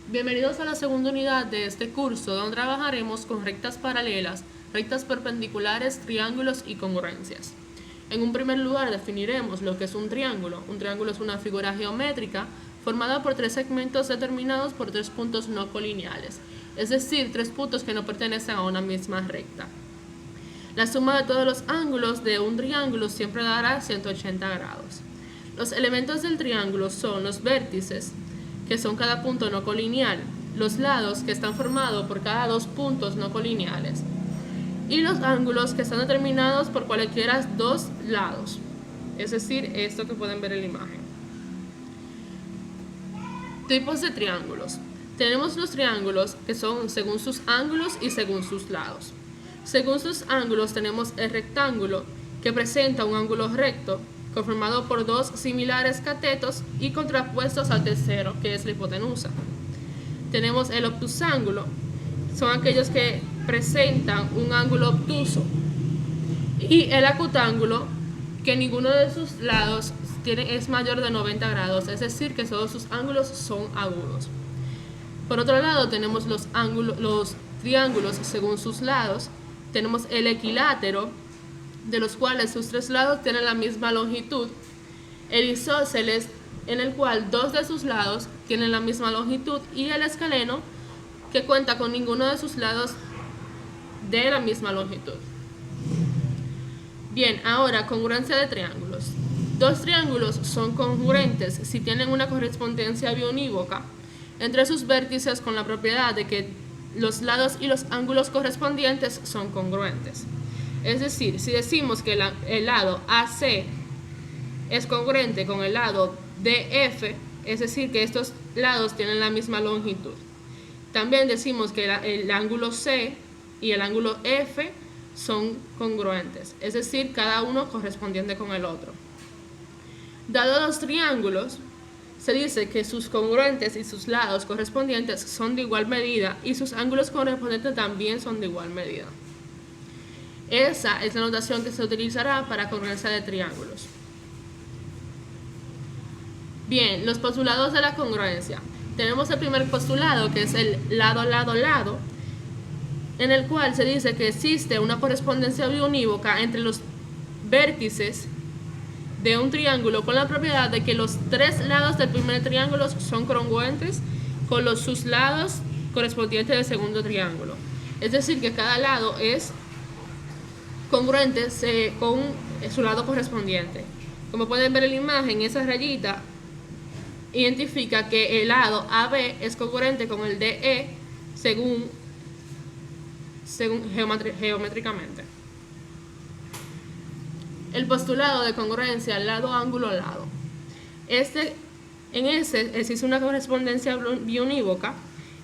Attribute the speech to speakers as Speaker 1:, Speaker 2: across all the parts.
Speaker 1: Bienvenidos a la segunda unidad de este curso, donde trabajaremos con rectas paralelas, rectas perpendiculares, triángulos y congruencias. En un primer lugar definiremos lo que es un triángulo. Un triángulo es una figura geométrica formada por tres segmentos determinados por tres puntos no colineales, es decir, tres puntos que no pertenecen a una misma recta. La suma de todos los ángulos de un triángulo siempre dará 180 grados. Los elementos del triángulo son los vértices, que son cada punto no colineal, los lados, que están formados por cada dos puntos no colineales, y los ángulos, que están determinados por cualquiera dos lados, es decir, esto que pueden ver en la imagen. Tipos de triángulos. Tenemos los triángulos que son según sus ángulos y según sus lados. Según sus ángulos tenemos el rectángulo, que presenta un ángulo recto conformado por dos similares catetos y contrapuestos al tercero, que es la hipotenusa. Tenemos el obtusángulo, son aquellos que presentan un ángulo obtuso, y el acutángulo, que ninguno de sus lados es mayor de 90 grados, es decir, que todos sus ángulos son agudos. Por otro lado, tenemos los triángulos según sus lados. Tenemos el equilátero, de los cuales sus tres lados tienen la misma longitud, el isósceles, en el cual dos de sus lados tienen la misma longitud, y el escaleno, que cuenta con ninguno de sus lados de la misma longitud. Bien, ahora congruencia de triángulos. Dos triángulos son congruentes si tienen una correspondencia biunívoca entre sus vértices, con la propiedad de que los lados y los ángulos correspondientes son congruentes. Es decir, si decimos que el lado AC es congruente con el lado DF, es decir, que estos lados tienen la misma longitud. También decimos que el ángulo C y el ángulo F son congruentes, es decir, cada uno correspondiente con el otro. Dados los triángulos, se dice que sus congruentes y sus lados correspondientes son de igual medida y sus ángulos correspondientes también son de igual medida. Esa es la notación que se utilizará para congruencia de triángulos. Bien, los postulados de la congruencia. Tenemos el primer postulado, que es el lado-lado-lado, en el cual se dice que existe una correspondencia biunívoca entre los vértices de un triángulo, con la propiedad de que los tres lados del primer triángulo son congruentes con sus lados correspondientes del segundo triángulo. Es decir, que cada lado es congruente con su lado correspondiente. Como pueden ver en la imagen, esa rayita identifica que el lado AB es congruente con el DE según geométricamente. El postulado de congruencia lado-ángulo-lado. En ese existe una correspondencia biunívoca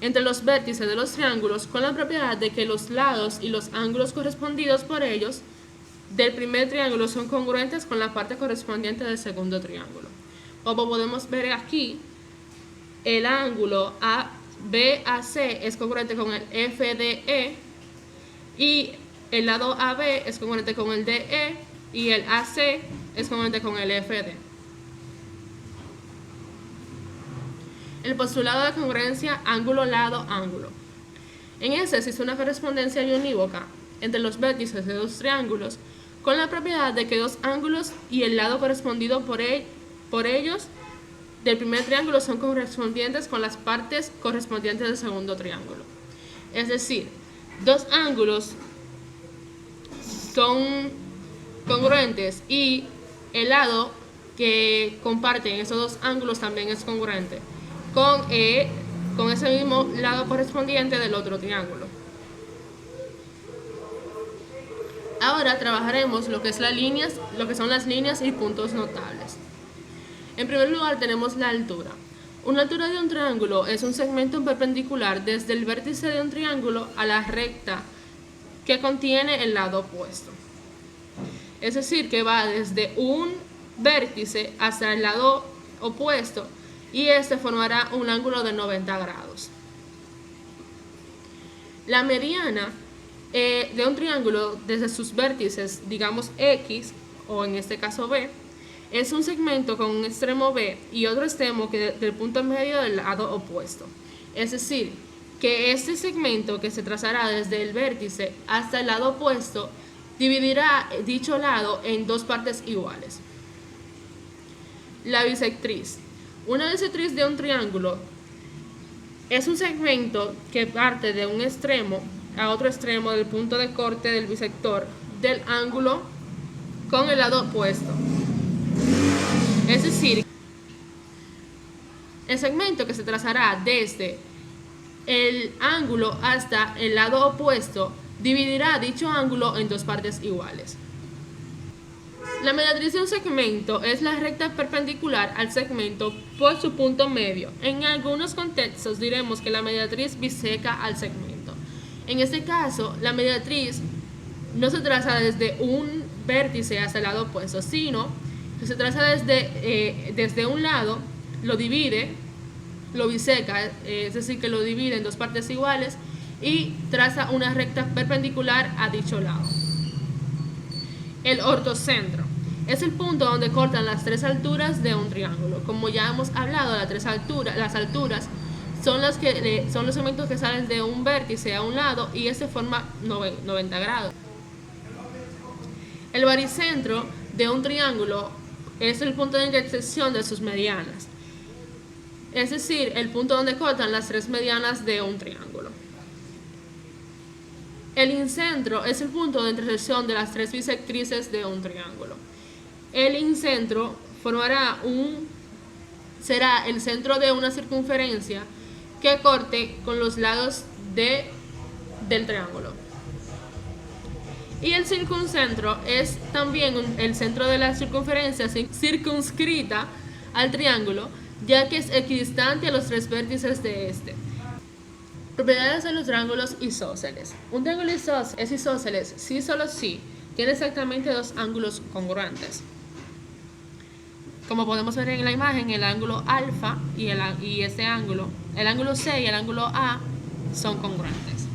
Speaker 1: entre los vértices de los triángulos, con la propiedad de que los lados y los ángulos correspondidos por ellos del primer triángulo son congruentes con la parte correspondiente del segundo triángulo. Como podemos ver aquí, el ángulo BAC es congruente con el FDE, y el lado AB es congruente con el DE, y el AC es congruente con el FD. El postulado de congruencia ángulo-lado-ángulo. En ese existe una correspondencia unívoca entre los vértices de dos triángulos, con la propiedad de que dos ángulos y el lado correspondido por ellos del primer triángulo son correspondientes con las partes correspondientes del segundo triángulo. Es decir, dos ángulos son congruentes y el lado que comparten esos dos ángulos también es congruente con ese mismo lado correspondiente del otro triángulo. Ahora trabajaremos lo que son las líneas y puntos notables. En primer lugar tenemos la altura. Una altura de un triángulo es un segmento perpendicular desde el vértice de un triángulo a la recta que contiene el lado opuesto. Es decir, que va desde un vértice hasta el lado opuesto, y este formará un ángulo de 90 grados. La mediana de un triángulo desde sus vértices, digamos X, o en este caso B, es un segmento con un extremo B y otro extremo que del punto medio del lado opuesto. Es decir, que este segmento que se trazará desde el vértice hasta el lado opuesto dividirá dicho lado en dos partes iguales. La bisectriz. Una bisectriz de un triángulo es un segmento que parte de un extremo a otro extremo del punto de corte del bisector del ángulo con el lado opuesto. Es decir, el segmento que se trazará desde el ángulo hasta el lado opuesto dividirá dicho ángulo en dos partes iguales. La mediatriz de un segmento es la recta perpendicular al segmento por su punto medio. En algunos contextos diremos que la mediatriz biseca al segmento. En este caso, la mediatriz no se traza desde un vértice hasta el lado opuesto, sino que se traza desde un lado, lo divide, lo biseca, es decir, que lo divide en dos partes iguales y traza una recta perpendicular a dicho lado. El ortocentro es el punto donde cortan las tres alturas de un triángulo. Como ya hemos hablado, las alturas son los segmentos que salen de un vértice a un lado y este forma 90 grados. El baricentro de un triángulo es el punto de intersección de sus medianas, es decir, el punto donde cortan las tres medianas de un triángulo. El incentro es el punto de intersección de las tres bisectrices de un triángulo. El incentro será el centro de una circunferencia que corte con los lados del triángulo. Y el circuncentro es también el centro de la circunferencia circunscrita al triángulo, ya que es equidistante a los tres vértices de este. Propiedades de los triángulos isósceles. Un triángulo es isósceles si solo si tiene exactamente dos ángulos congruentes. Como podemos ver en la imagen, el ángulo alfa y este ángulo, el ángulo C y el ángulo A, son congruentes.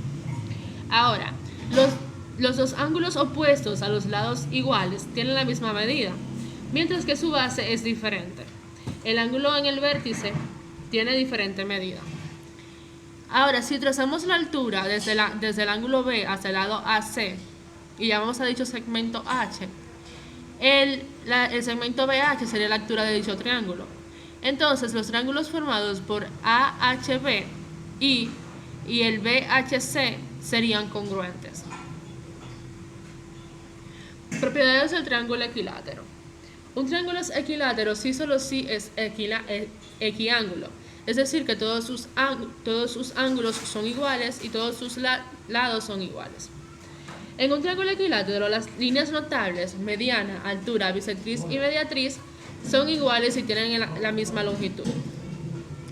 Speaker 1: Ahora, los dos ángulos opuestos a los lados iguales tienen la misma medida, mientras que su base es diferente. El ángulo en el vértice tiene diferente medida. Ahora, si trazamos la altura desde el ángulo B hasta el lado AC y llamamos a dicho segmento H, el segmento BH sería la altura de dicho triángulo. Entonces, los triángulos formados por AHB y el BHC serían congruentes. Propiedades del triángulo equilátero. Un triángulo es equilátero si solo si es equiángulo, es decir, que todos sus ángulos son iguales y todos sus lados son iguales. En un triángulo equilátero, las líneas notables, mediana, altura, bisectriz y mediatriz son iguales y tienen la misma longitud.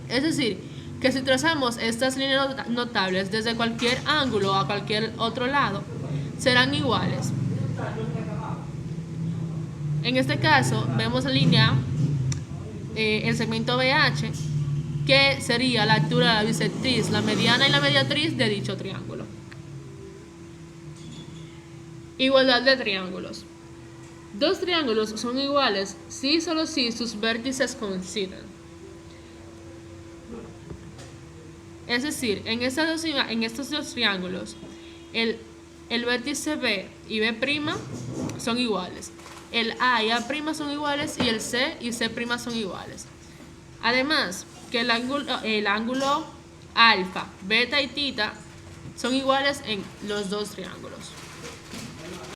Speaker 1: Es decir, que si trazamos estas líneas notables desde cualquier ángulo a cualquier otro lado, serán iguales. En este caso, vemos la línea, el segmento BH, que sería la altura de la bisectriz, la mediana y la mediatriz de dicho triángulo. Igualdad de triángulos. Dos triángulos son iguales si solo si sus vértices coinciden. Es decir, en estos dos triángulos, el vértice B y B' son iguales. El A y A' son iguales y el C y C' son iguales. Además, que el ángulo alfa, beta y tita son iguales en los dos triángulos.